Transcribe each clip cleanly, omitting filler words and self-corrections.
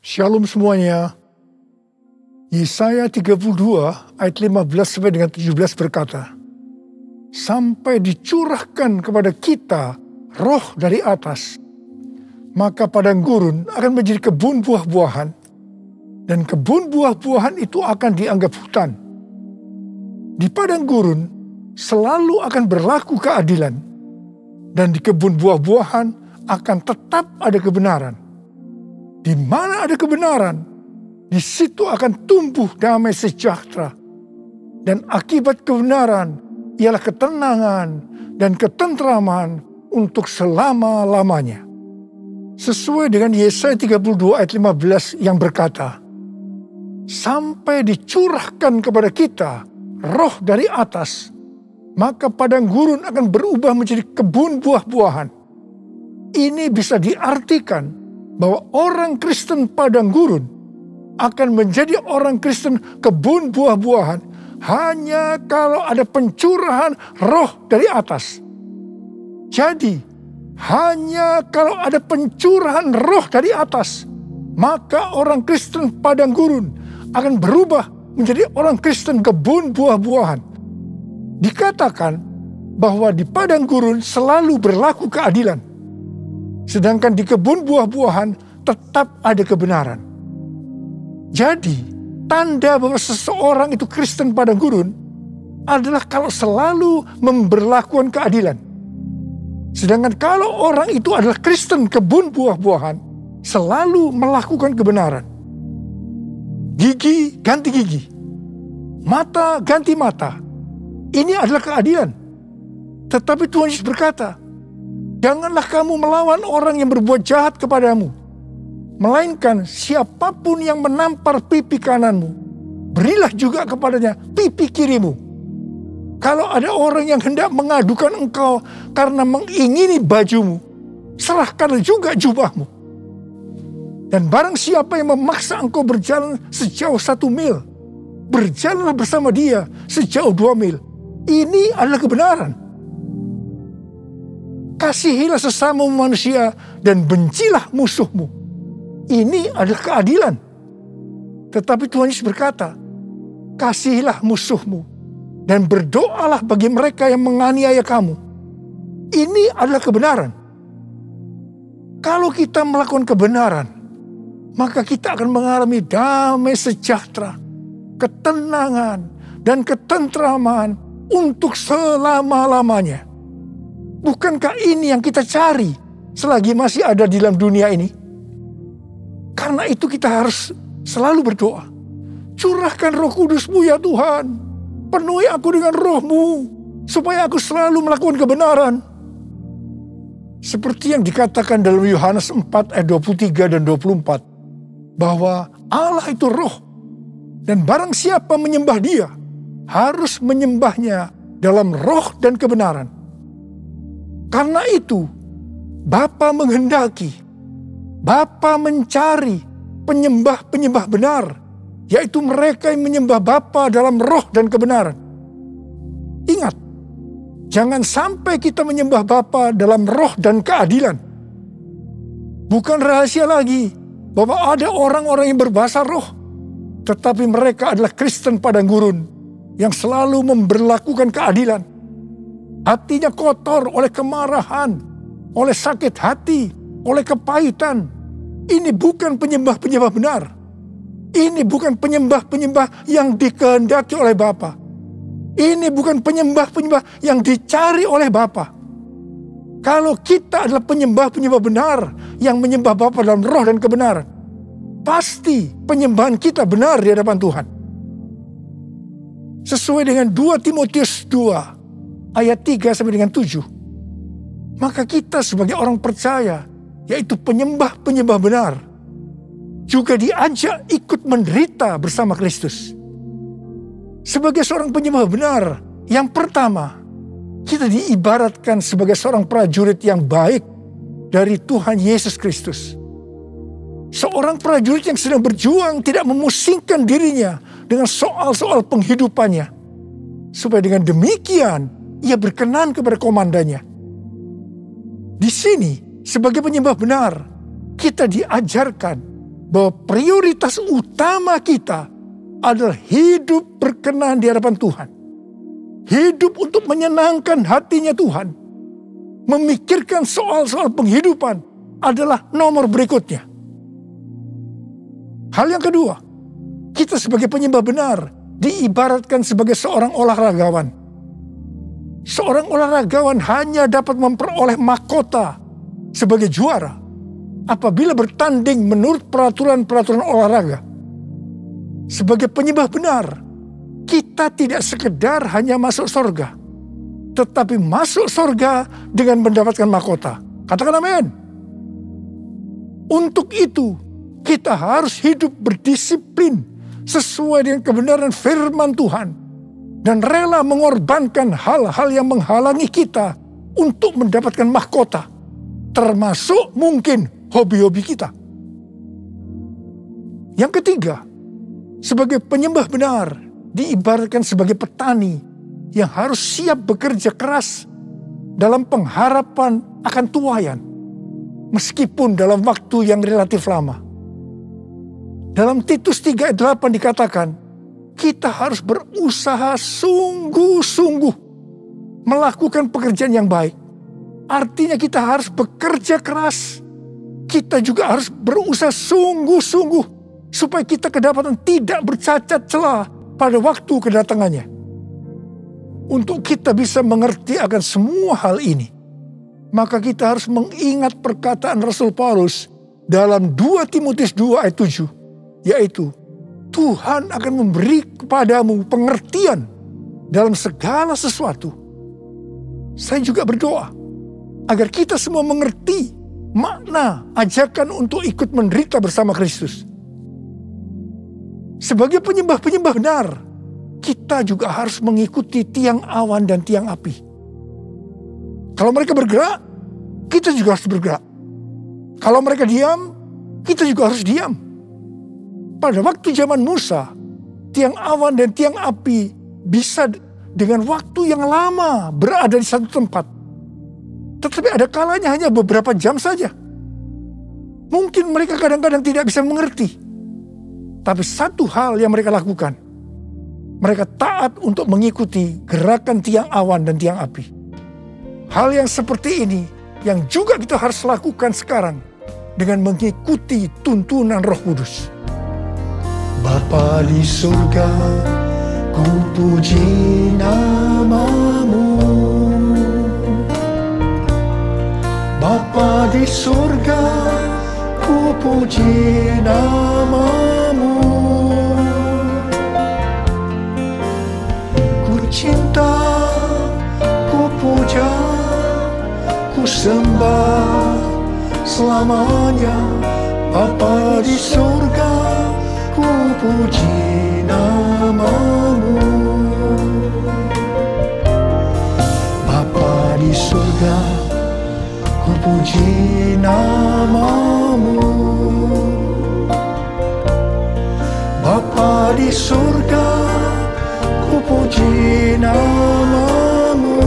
Shalom semuanya. Yesaya 32 ayat 15 sampai dengan 17 berkata, sampai dicurahkan kepada kita roh dari atas, maka padang gurun akan menjadi kebun buah-buahan, dan kebun buah-buahan itu akan dianggap hutan. Di padang gurun selalu akan berlaku keadilan, dan di kebun buah-buahan akan tetap ada kebenaran. Di mana ada kebenaran, di situ akan tumbuh damai sejahtera. Dan akibat kebenaran ialah ketenangan dan ketentraman untuk selama-lamanya. Sesuai dengan Yesaya 32 ayat 15 yang berkata, sampai dicurahkan kepada kita roh dari atas, maka padang gurun akan berubah menjadi kebun buah-buahan. Ini bisa diartikan bahwa orang Kristen padang gurun akan menjadi orang Kristen kebun buah-buahan hanya kalau ada pencurahan roh dari atas. Jadi, hanya kalau ada pencurahan roh dari atas, maka orang Kristen padang gurun akan berubah menjadi orang Kristen kebun buah-buahan. Dikatakan bahwa di padang gurun selalu berlaku keadilan, sedangkan di kebun buah-buahan tetap ada kebenaran. Jadi, tanda bahwa seseorang itu Kristen padang gurun adalah kalau selalu memberlakukan keadilan. Sedangkan kalau orang itu adalah Kristen kebun buah-buahan, selalu melakukan kebenaran. Gigi ganti gigi, mata ganti mata. Ini adalah keadilan. Tetapi Tuhan Yesus berkata, janganlah kamu melawan orang yang berbuat jahat kepadamu, melainkan siapapun yang menampar pipi kananmu, berilah juga kepadanya pipi kirimu. Kalau ada orang yang hendak mengadukan engkau karena mengingini bajumu, serahkanlah juga jubahmu. Dan barang siapa yang memaksa engkau berjalan sejauh 1 mil, berjalanlah bersama dia sejauh 2 mil. Ini adalah kebenaran. Kasihilah sesama manusia dan bencilah musuhmu. Ini adalah keadilan. Tetapi Tuhan Yesus berkata, kasihilah musuhmu dan berdoalah bagi mereka yang menganiaya kamu. Ini adalah kebenaran. Kalau kita melakukan kebenaran, maka kita akan mengalami damai sejahtera, ketenangan, dan ketentraman untuk selama-lamanya. Bukankah ini yang kita cari selagi masih ada di dalam dunia ini? Karena itu kita harus selalu berdoa. Curahkan Roh Kudus-Mu ya Tuhan. Penuhi aku dengan Roh-Mu supaya aku selalu melakukan kebenaran. Seperti yang dikatakan dalam Yohanes 4 ayat 23 dan 24. Bahwa Allah itu Roh. Dan barang siapa menyembah Dia, harus menyembahnya dalam roh dan kebenaran. Karena itu, Bapa menghendaki, Bapa mencari penyembah-penyembah benar, yaitu mereka yang menyembah Bapa dalam roh dan kebenaran. Ingat, jangan sampai kita menyembah Bapa dalam roh dan keadilan. Bukan rahasia lagi bahwa ada orang-orang yang berbahasa roh, tetapi mereka adalah Kristen padang gurun yang selalu memberlakukan keadilan. Hatinya kotor oleh kemarahan, oleh sakit hati, oleh kepahitan. Ini bukan penyembah-penyembah benar. Ini bukan penyembah-penyembah yang dikehendaki oleh Bapa. Ini bukan penyembah-penyembah yang dicari oleh Bapa. Kalau kita adalah penyembah-penyembah benar yang menyembah Bapa dalam roh dan kebenaran, pasti penyembahan kita benar di hadapan Tuhan. Sesuai dengan 2 Timotius 2 ayat 3 sampai dengan 7. Maka kita sebagai orang percaya, yaitu penyembah-penyembah benar, juga diajak ikut menderita bersama Kristus. Sebagai seorang penyembah benar, yang pertama, kita diibaratkan sebagai seorang prajurit yang baik dari Tuhan Yesus Kristus. Seorang prajurit yang sedang berjuang tidak memusingkan dirinya dengan soal-soal penghidupannya. Supaya dengan demikian ia berkenan kepada komandannya. Di sini sebagai penyembah benar kita diajarkan bahwa prioritas utama kita adalah hidup berkenan di hadapan Tuhan. Hidup untuk menyenangkan hatinya Tuhan. Memikirkan soal-soal penghidupan adalah nomor berikutnya. Hal yang kedua, kita sebagai penyembah benar diibaratkan sebagai seorang olahragawan. Seorang olahragawan hanya dapat memperoleh mahkota sebagai juara apabila bertanding menurut peraturan-peraturan olahraga. Sebagai penyembah benar, kita tidak sekedar hanya masuk surga, tetapi masuk surga dengan mendapatkan mahkota. Katakan amin. Untuk itu, kita harus hidup berdisiplin sesuai dengan kebenaran firman Tuhan dan rela mengorbankan hal-hal yang menghalangi kita untuk mendapatkan mahkota, termasuk mungkin hobi-hobi kita. Yang ketiga, sebagai penyembah benar diibaratkan sebagai petani yang harus siap bekerja keras dalam pengharapan akan tuaian, meskipun dalam waktu yang relatif lama. Dalam Titus 3 ayat 8 dikatakan, kita harus berusaha sungguh-sungguh melakukan pekerjaan yang baik. Artinya kita harus bekerja keras. Kita juga harus berusaha sungguh-sungguh supaya kita kedapatan tidak bercacat celah pada waktu kedatangannya. Untuk kita bisa mengerti akan semua hal ini, maka kita harus mengingat perkataan Rasul Paulus dalam 2 Timotius 2 ayat 7, yaitu Tuhan akan memberi kepadamu pengertian dalam segala sesuatu. Saya juga berdoa agar kita semua mengerti makna ajakan untuk ikut menderita bersama Kristus. Sebagai penyembah-penyembah benar, kita juga harus mengikuti tiang awan dan tiang api. Kalau mereka bergerak, kita juga harus bergerak. Kalau mereka diam, kita juga harus diam. Pada waktu zaman Musa, tiang awan dan tiang api bisa dengan waktu yang lama berada di satu tempat. Tetapi ada kalanya hanya beberapa jam saja. Mungkin mereka kadang-kadang tidak bisa mengerti. Tapi satu hal yang mereka lakukan, mereka taat untuk mengikuti gerakan tiang awan dan tiang api. Hal yang seperti ini yang juga kita harus lakukan sekarang dengan mengikuti tuntunan Roh Kudus. Bapa di surga, ku puji nama-Mu. Bapa di surga, ku puji nama-Mu. Ku cinta, ku puja, ku sembah selamanya. Bapa di surga, ku puji nama-Mu. Bapa di surga, ku puji nama-Mu. Bapa di surga, ku puji nama-Mu.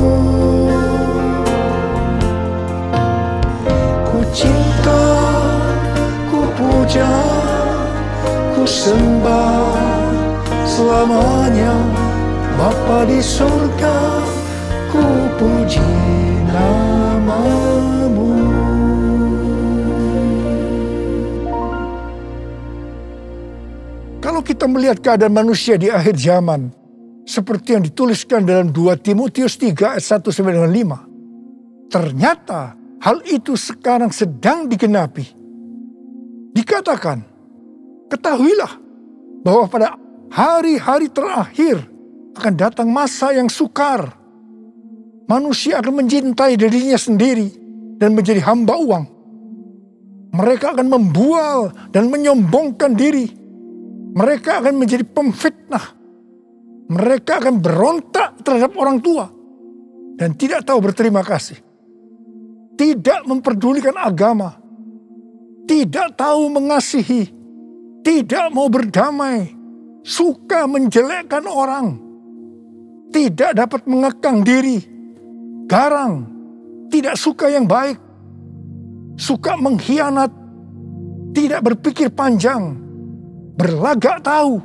Ku cinta, ku puja, ku sembah selamanya. Bapa di surga, ku puji nama-Mu. Kalau kita melihat keadaan manusia di akhir zaman, seperti yang dituliskan dalam 2 Timotius 3 ayat 1-5, ternyata hal itu sekarang sedang digenapi. Dikatakan, ketahuilah bahwa pada hari-hari terakhir akan datang masa yang sukar. Manusia akan mencintai dirinya sendiri dan menjadi hamba uang. Mereka akan membual dan menyombongkan diri. Mereka akan menjadi pemfitnah. Mereka akan berontak terhadap orang tua dan tidak tahu berterima kasih. Tidak memperdulikan agama. Tidak tahu mengasihi. Tidak mau berdamai. Suka menjelekkan orang. Tidak dapat mengekang diri. Garang. Tidak suka yang baik. Suka mengkhianat. tidak berpikir panjang, berlagak tahu,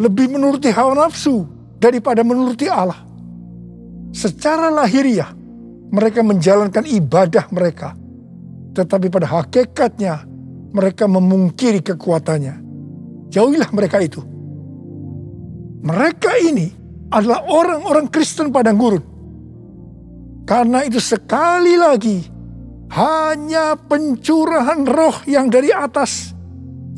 lebih menuruti hawa nafsu daripada menuruti Allah. Secara lahiriah, mereka menjalankan ibadah mereka, tetapi pada hakikatnya mereka memungkiri kekuatannya. Jauhilah mereka itu. Mereka ini adalah orang-orang Kristen padang gurun. Karena itu sekali lagi, hanya pencurahan roh yang dari atas,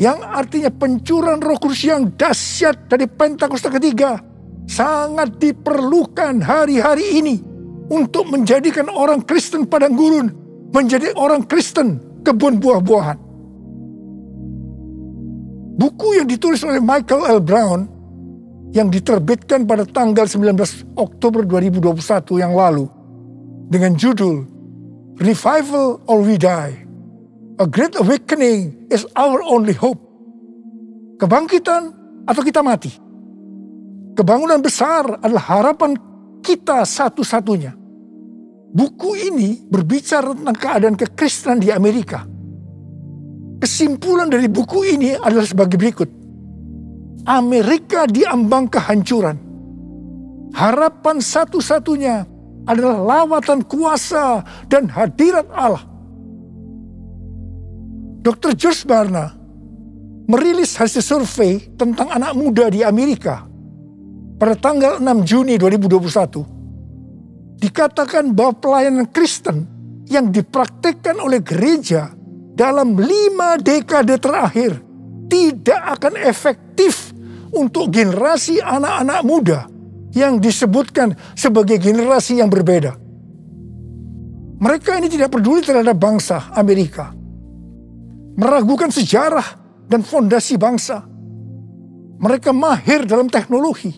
yang artinya pencurahan Roh Kudus yang dahsyat dari Pentakosta ketiga, sangat diperlukan hari-hari ini untuk menjadikan orang Kristen padang gurun menjadi orang Kristen kebun buah-buahan. Buku yang ditulis oleh Michael L. Brown yang diterbitkan pada tanggal 19 Oktober 2021 yang lalu dengan judul Revival or We Die, A Great Awakening is Our Only Hope. Kebangkitan atau kita mati. Kebangunan besar adalah harapan kita satu-satunya. Buku ini berbicara tentang keadaan kekristenan di Amerika. Kesimpulan dari buku ini adalah sebagai berikut. Amerika diambang kehancuran. Harapan satu-satunya adalah lawatan kuasa dan hadirat Allah. Dr. George Barna merilis hasil survei tentang anak muda di Amerika pada tanggal 6 Juni 2021. Dikatakan bahwa pelayanan Kristen yang dipraktikkan oleh gereja dalam 5 dekade terakhir tidak akan efektif untuk generasi anak-anak muda yang disebutkan sebagai generasi yang berbeda. Mereka ini tidak peduli terhadap bangsa Amerika, meragukan sejarah dan fondasi bangsa. Mereka mahir dalam teknologi,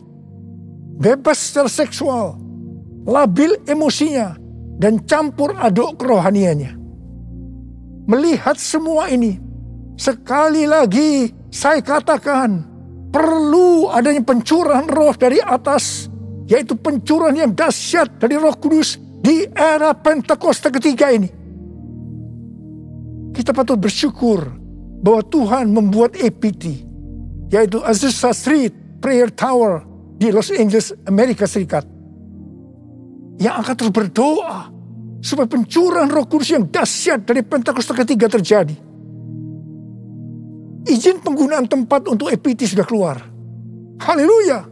bebas secara seksual, labil emosinya, dan campur aduk kerohaniannya. Melihat semua ini, sekali lagi saya katakan, perlu adanya pencurahan roh dari atas, yaitu pencurahan yang dahsyat dari Roh Kudus di era Pentakosta ketiga ini. Kita patut bersyukur bahwa Tuhan membuat APT, yaitu Azusa Street Prayer Tower di Los Angeles, Amerika Serikat, yang akan terus berdoa supaya pencurahan Roh Kudus yang dahsyat dari Pentakosta ketiga terjadi. Izin penggunaan tempat untuk APT sudah keluar. Haleluya.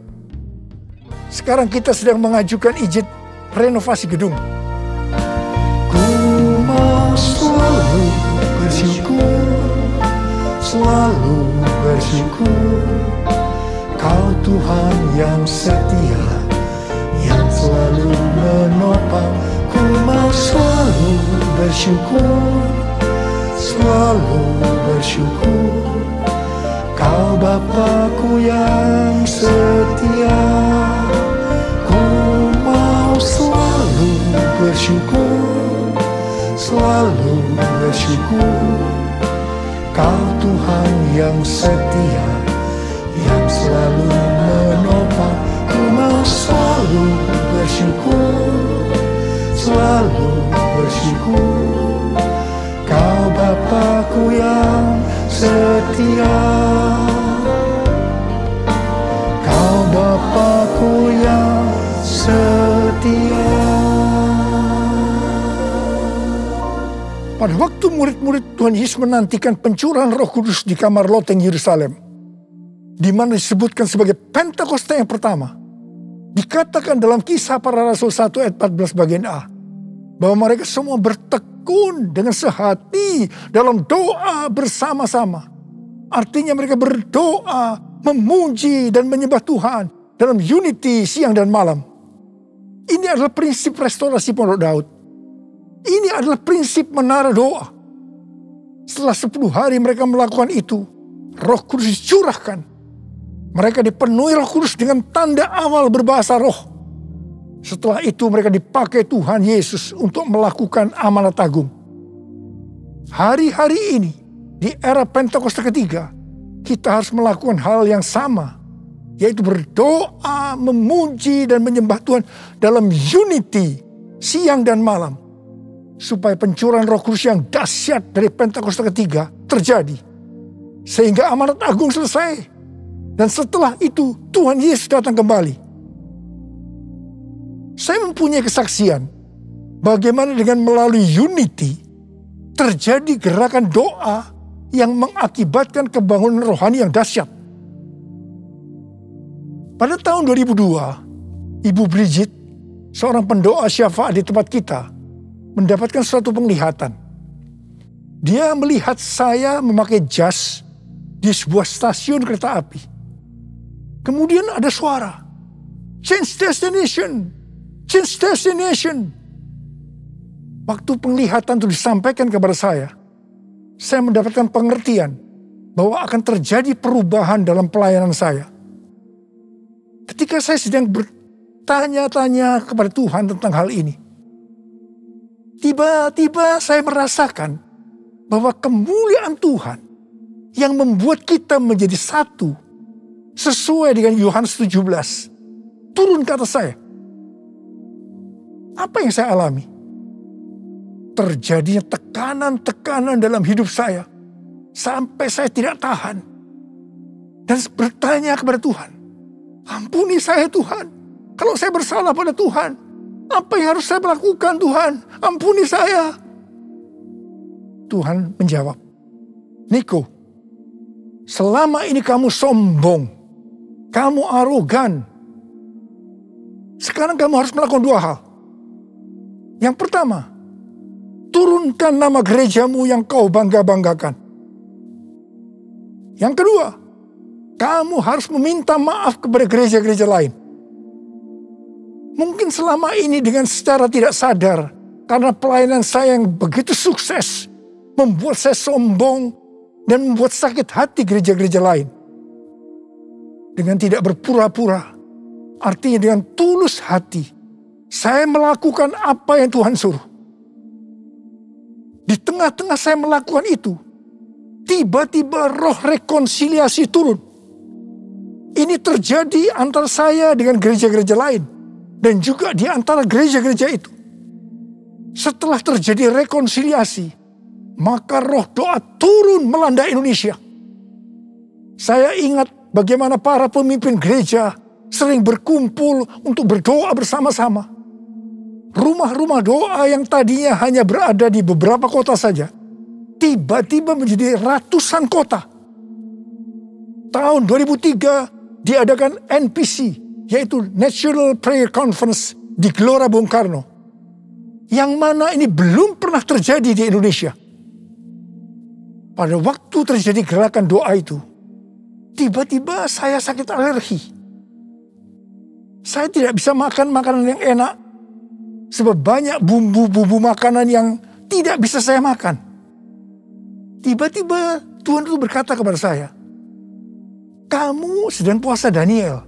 Sekarang kita sedang mengajukan izin renovasi gedung. Ku mau selalu bersyukur, selalu bersyukur. Kau Tuhan yang setia, yang selalu menopang. Ku mau selalu bersyukur, selalu bersyukur. Kau Bapa-Ku yang setia. Ku mau selalu bersyukur, selalu bersyukur. Kau Tuhan yang setia, yang selalu menopang. Ku mau selalu bersyukur, selalu bersyukur. Kau Bapa-Ku yang setia. Kau Bapa-Ku yang setia. Pada waktu murid-murid Tuhan Yesus menantikan pencurahan Roh Kudus di kamar loteng Yerusalem, di mana disebutkan sebagai Pentakosta yang pertama, dikatakan dalam Kisah Para Rasul 1 ayat 14 bagian A, bahwa mereka semua bertekun dengan sehati dalam doa bersama-sama. Artinya mereka berdoa, memuji dan menyembah Tuhan dalam unity siang dan malam. Ini adalah prinsip restorasi Pondok Daud. Ini adalah prinsip menara doa. Setelah 10 hari mereka melakukan itu, Roh Kudus dicurahkan. Mereka dipenuhi Roh Kudus dengan tanda awal berbahasa roh. Setelah itu mereka dipakai Tuhan Yesus untuk melakukan amanat agung. Hari-hari ini, di era Pentakosta ketiga, kita harus melakukan hal yang sama, yaitu berdoa, memuji dan menyembah Tuhan dalam unity siang dan malam, supaya pencurahan Roh Kudus yang dahsyat dari Pentakosta ketiga terjadi. Sehingga amanat agung selesai. Dan setelah itu Tuhan Yesus datang kembali. Saya mempunyai kesaksian bagaimana dengan melalui Unity terjadi gerakan doa yang mengakibatkan kebangunan rohani yang dahsyat. Pada tahun 2002, Ibu Bridget, seorang pendoa syafaat di tempat kita, mendapatkan suatu penglihatan. Dia melihat saya memakai jas di sebuah stasiun kereta api. Kemudian ada suara, "Change destination, change destination." Waktu penglihatan itu disampaikan kepada saya mendapatkan pengertian bahwa akan terjadi perubahan dalam pelayanan saya. Ketika saya sedang bertanya-tanya kepada Tuhan tentang hal ini, tiba-tiba saya merasakan bahwa kemuliaan Tuhan yang membuat kita menjadi satu sesuai dengan Yohanes 17 turun ke atas saya. Apa yang saya alami? Terjadinya tekanan-tekanan dalam hidup saya sampai saya tidak tahan dan bertanya kepada Tuhan, "Ampuni saya Tuhan, kalau saya bersalah pada Tuhan, apa yang harus saya lakukan Tuhan? Ampuni saya." Tuhan menjawab, "Niko, selama ini kamu sombong, kamu arogan. Sekarang kamu harus melakukan dua hal. Yang pertama, turunkan nama gerejamu yang kau bangga-banggakan. Yang kedua, kamu harus meminta maaf kepada gereja-gereja lain. Mungkin selama ini dengan secara tidak sadar, karena pelayanan saya yang begitu sukses, membuat saya sombong dan membuat sakit hati gereja-gereja lain. Dengan tidak berpura-pura, artinya dengan tulus hati, saya melakukan apa yang Tuhan suruh. Di tengah-tengah saya melakukan itu, tiba-tiba roh rekonsiliasi turun. Ini terjadi antara saya dengan gereja-gereja lain, dan juga di antara gereja-gereja itu. Setelah terjadi rekonsiliasi, maka roh doa turun melanda Indonesia. Saya ingat bagaimana para pemimpin gereja sering berkumpul untuk berdoa bersama-sama. Rumah-rumah doa yang tadinya hanya berada di beberapa kota saja, tiba-tiba menjadi ratusan kota. Tahun 2003 diadakan NPC, yaitu National Prayer Conference di Gelora Bung Karno. Yang mana ini belum pernah terjadi di Indonesia. Pada waktu terjadi gerakan doa itu, tiba-tiba saya sakit alergi. Saya tidak bisa makan makanan yang enak, sebab banyak bumbu-bumbu makanan yang tidak bisa saya makan. Tiba-tiba Tuhan itu berkata kepada saya, "Kamu sedang puasa Daniel."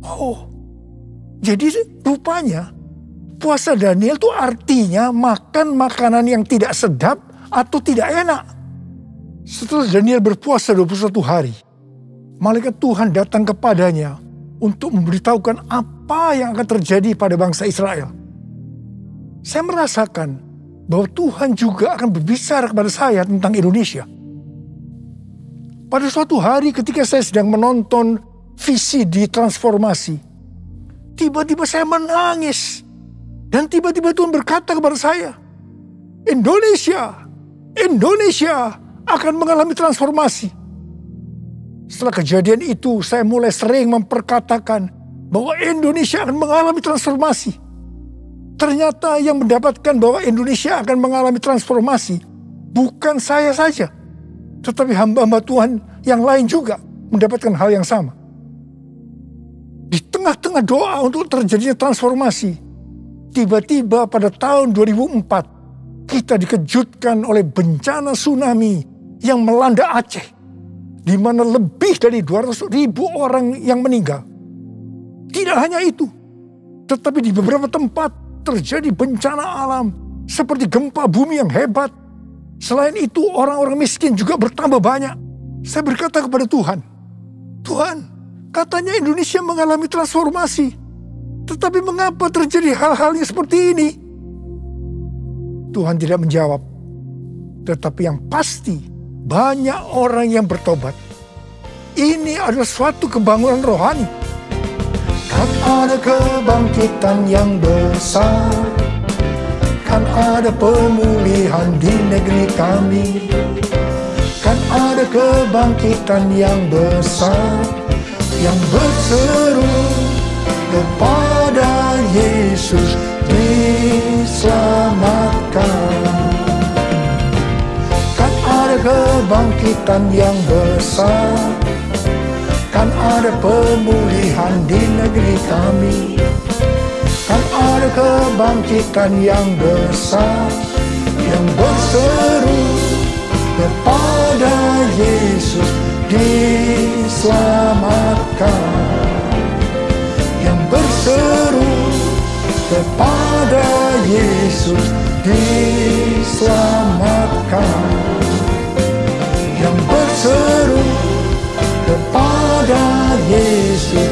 Oh, jadi rupanya puasa Daniel itu artinya makan makanan yang tidak sedap atau tidak enak. Setelah Daniel berpuasa 21 hari, malaikat Tuhan datang kepadanya untuk memberitahukan apa yang akan terjadi pada bangsa Israel. Saya merasakan bahwa Tuhan juga akan berbicara kepada saya tentang Indonesia. Pada suatu hari ketika saya sedang menonton VCD transformasi, tiba-tiba saya menangis. Dan tiba-tiba Tuhan berkata kepada saya, Indonesia akan mengalami transformasi. Setelah kejadian itu, saya mulai sering memperkatakan bahwa Indonesia akan mengalami transformasi. Ternyata yang mendapatkan bahwa Indonesia akan mengalami transformasi bukan saya saja, tetapi hamba-hamba Tuhan yang lain juga mendapatkan hal yang sama. Di tengah-tengah doa untuk terjadinya transformasi, tiba-tiba pada tahun 2004, kita dikejutkan oleh bencana tsunami yang melanda Aceh, di mana lebih dari 200.000 orang yang meninggal. Tidak hanya itu, tetapi di beberapa tempat terjadi bencana alam seperti gempa bumi yang hebat. Selain itu, orang-orang miskin juga bertambah banyak. Saya berkata kepada Tuhan, Tuhan, katanya Indonesia mengalami transformasi, tetapi mengapa terjadi hal-hal yang seperti ini? Tuhan tidak menjawab. Tetapi yang pasti banyak orang yang bertobat. Ini adalah suatu kebangunan rohani. Kan ada kebangkitan yang besar, kan ada pemulihan di negeri kami. Kan ada kebangkitan yang besar, yang berseru kepada Yesus diselamatkan. Kan ada kebangkitan yang besar, kan ada pemulihan di negeri kami. Kan ada kebangkitan yang besar, yang berseru kepada Yesus diselamatkan. Yang berseru kepada Yesus diselamatkan. Yang berseru kepada Yesus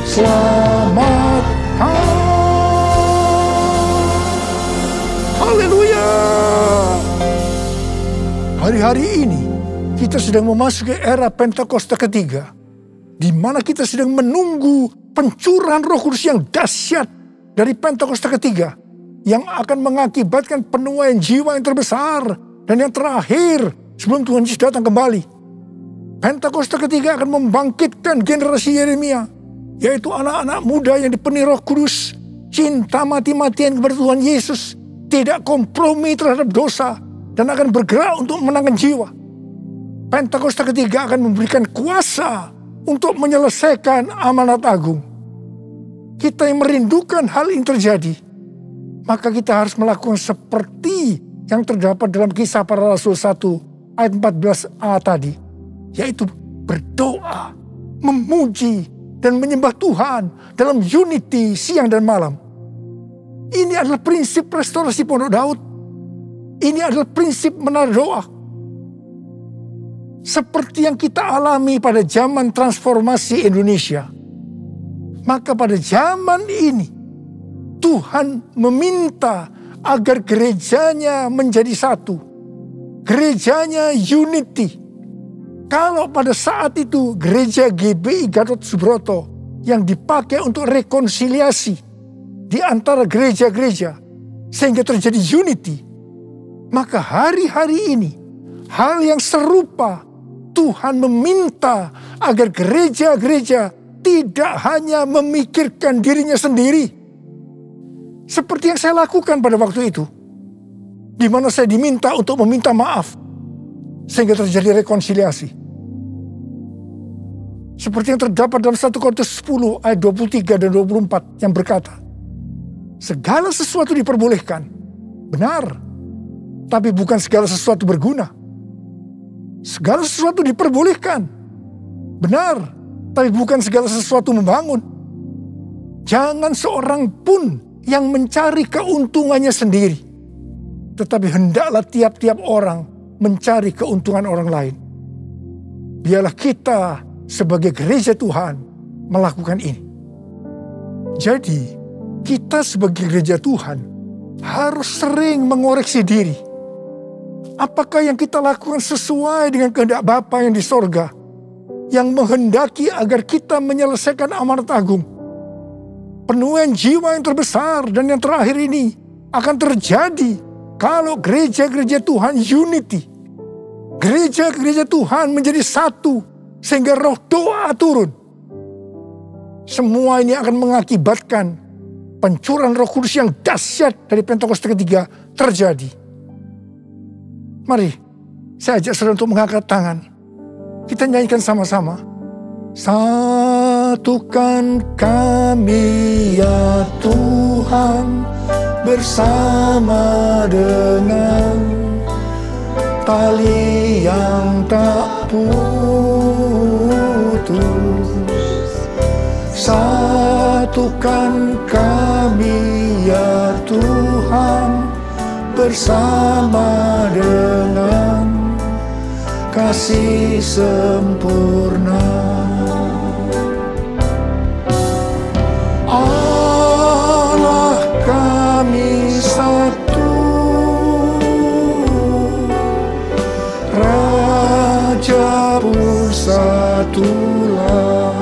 diselamatkan. Haleluya. Hari-hari ini kita sedang memasuki era Pentakosta ketiga, di mana kita sedang menunggu pencurahan Roh Kudus yang dahsyat dari Pentakosta ketiga, yang akan mengakibatkan penuaian jiwa yang terbesar dan yang terakhir sebelum Tuhan Yesus datang kembali. Pentakosta ketiga akan membangkitkan generasi Yeremia, yaitu anak-anak muda yang dipenuhi Roh Kudus, cinta mati-matian kepada Tuhan Yesus, tidak kompromi terhadap dosa, dan akan bergerak untuk menangkan jiwa. Pentakosta ketiga akan memberikan kuasa untuk menyelesaikan amanat agung. Kita yang merindukan hal ini terjadi, maka kita harus melakukan seperti yang terdapat dalam Kisah Para Rasul 1 ayat 14a tadi, yaitu berdoa, memuji, dan menyembah Tuhan dalam unity siang dan malam. Ini adalah prinsip restorasi Pondok Daud. Ini adalah prinsip menara doa. Seperti yang kita alami pada zaman transformasi Indonesia, maka pada zaman ini Tuhan meminta agar gerejanya menjadi satu. Gerejanya unity. Kalau pada saat itu gereja GBI Gatot Subroto yang dipakai untuk rekonsiliasi di antara gereja-gereja sehingga terjadi unity, maka hari-hari ini hal yang serupa Tuhan meminta agar gereja-gereja tidak hanya memikirkan dirinya sendiri. Seperti yang saya lakukan pada waktu itu, di mana saya diminta untuk meminta maaf sehingga terjadi rekonsiliasi. Seperti yang terdapat dalam 1 Korintus 10 ayat 23 dan 24 yang berkata, segala sesuatu diperbolehkan, benar, tapi bukan segala sesuatu berguna. Segala sesuatu diperbolehkan, benar, tapi bukan segala sesuatu membangun. Jangan seorang pun yang mencari keuntungannya sendiri, tetapi hendaklah tiap-tiap orang mencari keuntungan orang lain. Biarlah kita sebagai gereja Tuhan melakukan ini. Jadi, kita sebagai gereja Tuhan harus sering mengoreksi diri. Apakah yang kita lakukan sesuai dengan kehendak Bapa yang di sorga, yang menghendaki agar kita menyelesaikan amanat agung? Penuaian jiwa yang terbesar dan yang terakhir ini akan terjadi kalau gereja-gereja Tuhan unity. Gereja-gereja Tuhan menjadi satu sehingga roh doa turun. Semua ini akan mengakibatkan pencurahan Roh Kudus yang dahsyat dari Pentakosta ketiga terjadi. Mari, saya ajak saudara untuk mengangkat tangan. Kita nyanyikan sama-sama. Satukan kami ya Tuhan bersama dengan tali yang tak putus. Satukan kami ya Tuhan bersama dengan kasih sempurna. Allah kami satu, bersatulah.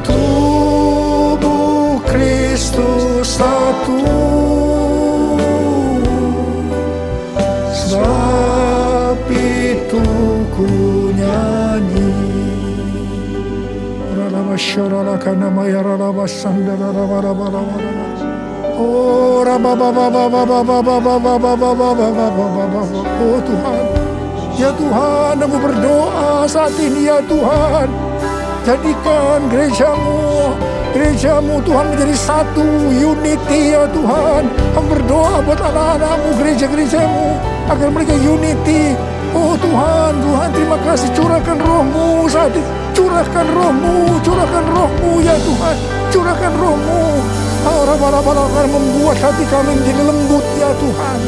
Tubuh Kristus satu, sebab itu ku nyanyi. Oh Tuhan, ya Tuhan, aku berdoa saat ini ya Tuhan, jadikan gerejamu Tuhan menjadi satu, unity ya Tuhan. Aku berdoa buat anak-anakmu, gerejamu agar mereka unity. Oh Tuhan, terima kasih, curahkan rohmu saat ini. Curahkan rohmu ya Tuhan, curahkan rohmu. Akan membuat hati kami menjadi lembut ya Tuhan.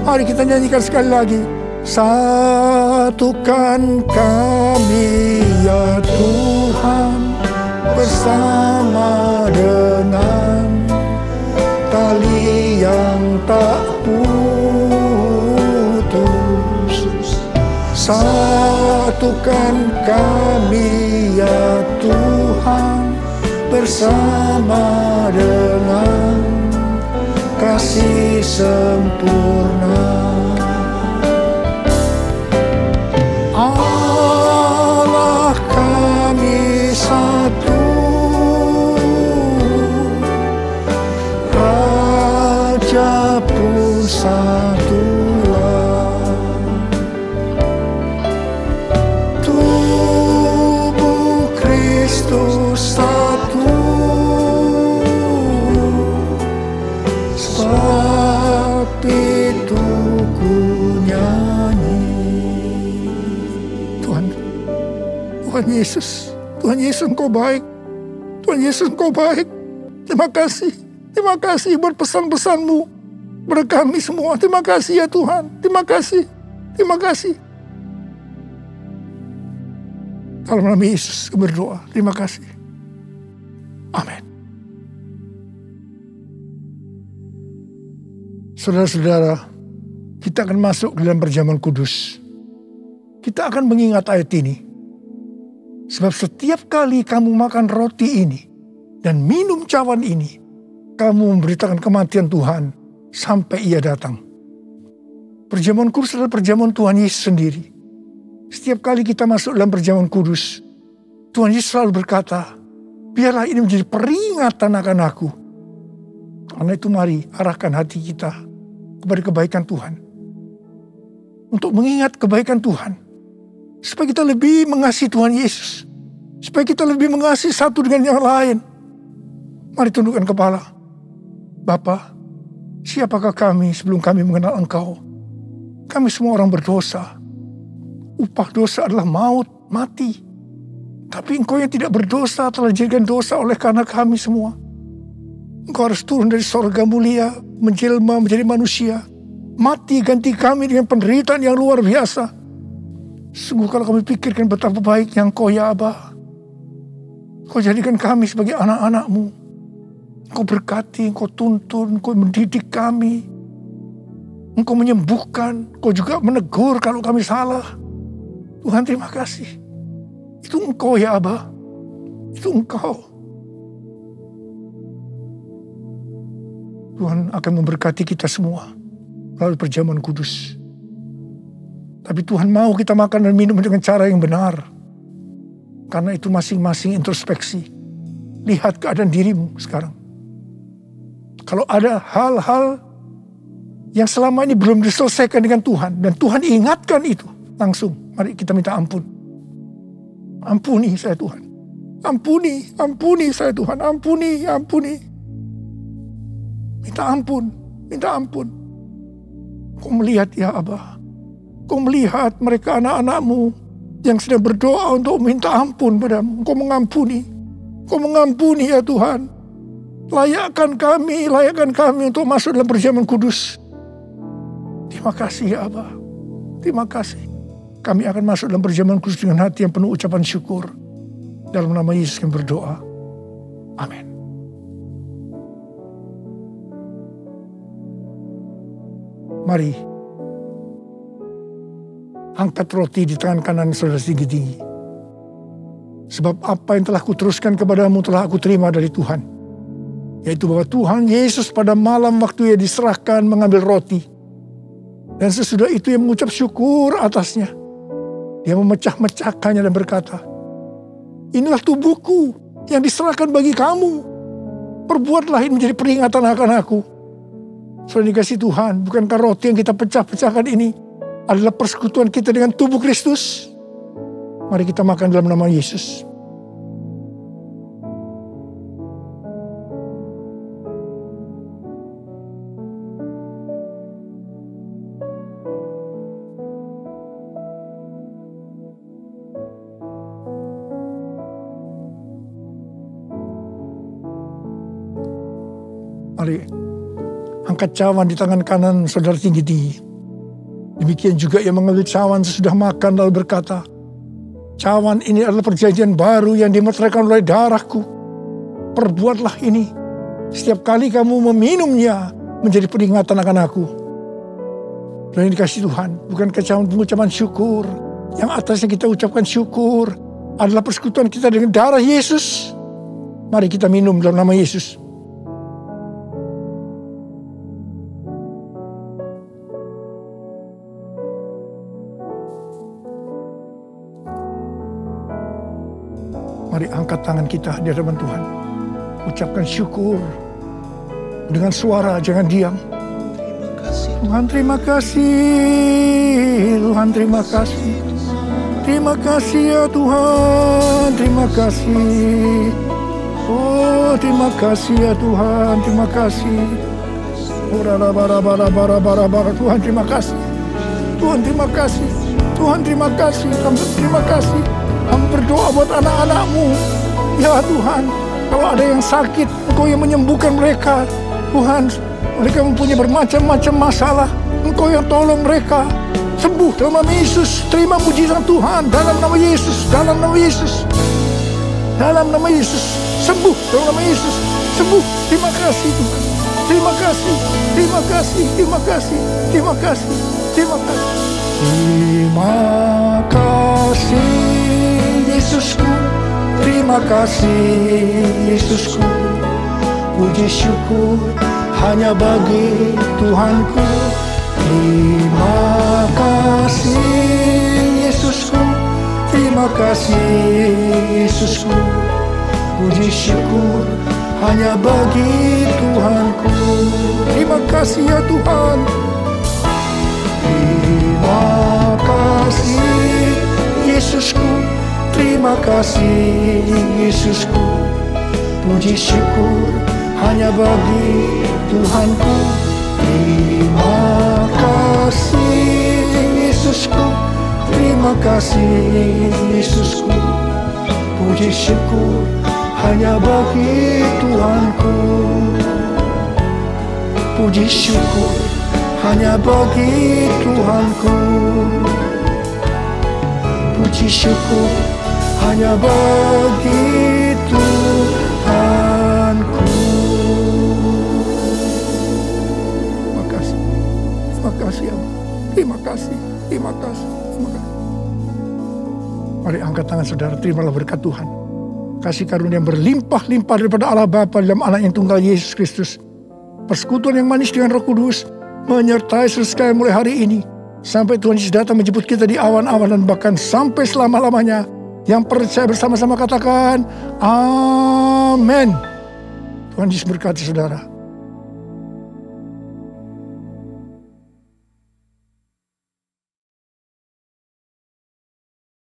Mari kita nyanyikan sekali lagi. Satukan kami ya Tuhan, bersama dengan tali yang tak putus. Satukan kami ya Tuhan, bersama dengan kasih sempurna. Allah kami satu, Raja pun satulah. Tubuh Kristus satu, sebab itu ku nyanyi. Tuhan Yesus Engkau baik. Tuhan Yesus Engkau baik. Terima kasih buat pesan-pesan-Mu kepada kami semua. Terima kasih ya Tuhan. Terima kasih. Dalam nama Yesus berdoa. Terima kasih. Amin. Saudara-saudara, kita akan masuk ke dalam perjamuan kudus. Kita akan mengingat ayat ini. Sebab setiap kali kamu makan roti ini dan minum cawan ini, kamu memberitakan kematian Tuhan sampai Ia datang. Perjamuan kudus adalah perjamuan Tuhan Yesus sendiri. Setiap kali kita masuk dalam perjamuan kudus, Tuhan Yesus selalu berkata, biarlah ini menjadi peringatan akan aku. Karena itu mari arahkan hati kita kepada kebaikan Tuhan. Untuk mengingat kebaikan Tuhan. Supaya kita lebih mengasihi Tuhan Yesus. Supaya kita lebih mengasihi satu dengan yang lain. Mari tundukkan kepala. Bapa, siapakah kami sebelum kami mengenal Engkau? Kami semua orang berdosa. Upah dosa adalah maut, mati. Tapi Engkau yang tidak berdosa telah dijadikan dosa oleh karena kami semua. Engkau harus turun dari sorga mulia, menjelma menjadi manusia. Mati ganti kami dengan penderitaan yang luar biasa. Sungguh kalau kami pikirkan betapa baiknya Engkau ya Aba. Engkau jadikan kami sebagai anak-anak-Mu. Engkau berkati, Engkau tuntun, Engkau mendidik kami. Engkau menyembuhkan, Engkau juga menegur kalau kami salah. Tuhan terima kasih. Itu Engkau ya Aba. Itu Engkau. Tuhan akan memberkati kita semua melalui perjamuan kudus. Tapi Tuhan mau kita makan dan minum dengan cara yang benar. Karena itu masing-masing introspeksi. Lihat keadaan dirimu sekarang. Kalau ada hal-hal yang selama ini belum diselesaikan dengan Tuhan. Dan Tuhan ingatkan itu. Langsung mari kita minta ampun. Ampuni saya Tuhan. Ampuni saya Tuhan. Ampuni. Minta ampun. Kau melihat ya Abah. Kau melihat mereka anak-anak-Mu yang sedang berdoa untuk minta ampun padamu. Kau mengampuni ya Tuhan. Layakkan kami untuk masuk dalam perjamuan kudus. Terima kasih ya Abah. Terima kasih. Kami akan masuk dalam perjamuan kudus dengan hati yang penuh ucapan syukur. Dalam nama Yesus kami berdoa. Amin. Mari, angkat roti di tangan kanan saudara tinggi-tinggi. Sebab apa yang telah kuteruskan kepadamu telah aku terima dari Tuhan. Yaitu bahwa Tuhan Yesus pada malam waktu ia diserahkan mengambil roti. Dan sesudah itu ia mengucap syukur atasnya. Dia memecah-mecahkannya dan berkata, inilah tubuhku yang diserahkan bagi kamu. Perbuatlah ini menjadi peringatan akan aku. Saudara dikasih Tuhan, bukankah roti yang kita pecah-pecahkan ini adalah persekutuan kita dengan tubuh Kristus? Mari kita makan dalam nama Yesus. Mari angkat cawan di tangan kanan saudara tinggi-tinggi. Demikian juga ia mengambil cawan sesudah makan lalu berkata, cawan ini adalah perjanjian baru yang dimeteraikan oleh darahku. Perbuatlah ini setiap kali kamu meminumnya menjadi peringatan akan aku. Dan dikasih Tuhan, bukan cawan pengucapan syukur. Yang atasnya kita ucapkan syukur adalah persekutuan kita dengan darah Yesus. Mari kita minum dalam nama Yesus. Mari angkat tangan kita di hadapan Tuhan. Ucapkan syukur. Dengan suara, jangan diam. Tuhan terima kasih. Tuhan terima kasih. Terima kasih ya Tuhan. Terima kasih. Oh terima kasih ya Tuhan. Terima kasih. Tuhan terima kasih. Tuhan terima kasih. Tuhan terima kasih. Terima kasih. Kami berdoa buat anak-anak-Mu. Ya Tuhan, kalau ada yang sakit, Engkau yang menyembuhkan mereka. Tuhan, mereka mempunyai bermacam-macam masalah. Engkau yang tolong mereka. Sembuh dalam nama Yesus. Terima mujizat Tuhan dalam nama Yesus. Dalam nama Yesus. Dalam nama Yesus. Sembuh dalam nama Yesus. Sembuh. Terima kasih Tuhan. Terima kasih. Terima kasih. Terima kasih. Terima kasih. Terima kasih. Terima kasih Yesusku, terima kasih Yesusku. Puji syukur hanya bagi Tuhanku. Terima kasih Yesusku, terima kasih Yesusku. Puji syukur hanya bagi Tuhanku. Terima kasih ya Tuhan. Terima kasih Yesusku, terima kasih Yesusku. Puji syukur hanya bagi Tuhanku. Terima kasih Yesusku, terima kasih Yesusku. Puji syukur hanya bagi Tuhanku. Puji syukur hanya bagi Tuhanku. Puji syukur hanya bagi Tuhanku. Terima kasih. Terima kasih ya. Terima kasih. Terima kasih. Terima kasih. Mari angkat tangan saudara, terimalah berkat Tuhan. Kasih karunia yang berlimpah-limpah daripada Allah Bapa dalam Anak yang tunggal Yesus Kristus. Persekutuan yang manis dengan Roh Kudus menyertai saudara sekalian mulai hari ini. Sampai Tuhan Yesus datang menjemput kita di awan-awan dan bahkan sampai selama-lamanya. Yang percaya bersama-sama katakan, Amin. Tuhan Yesus berkati saudara.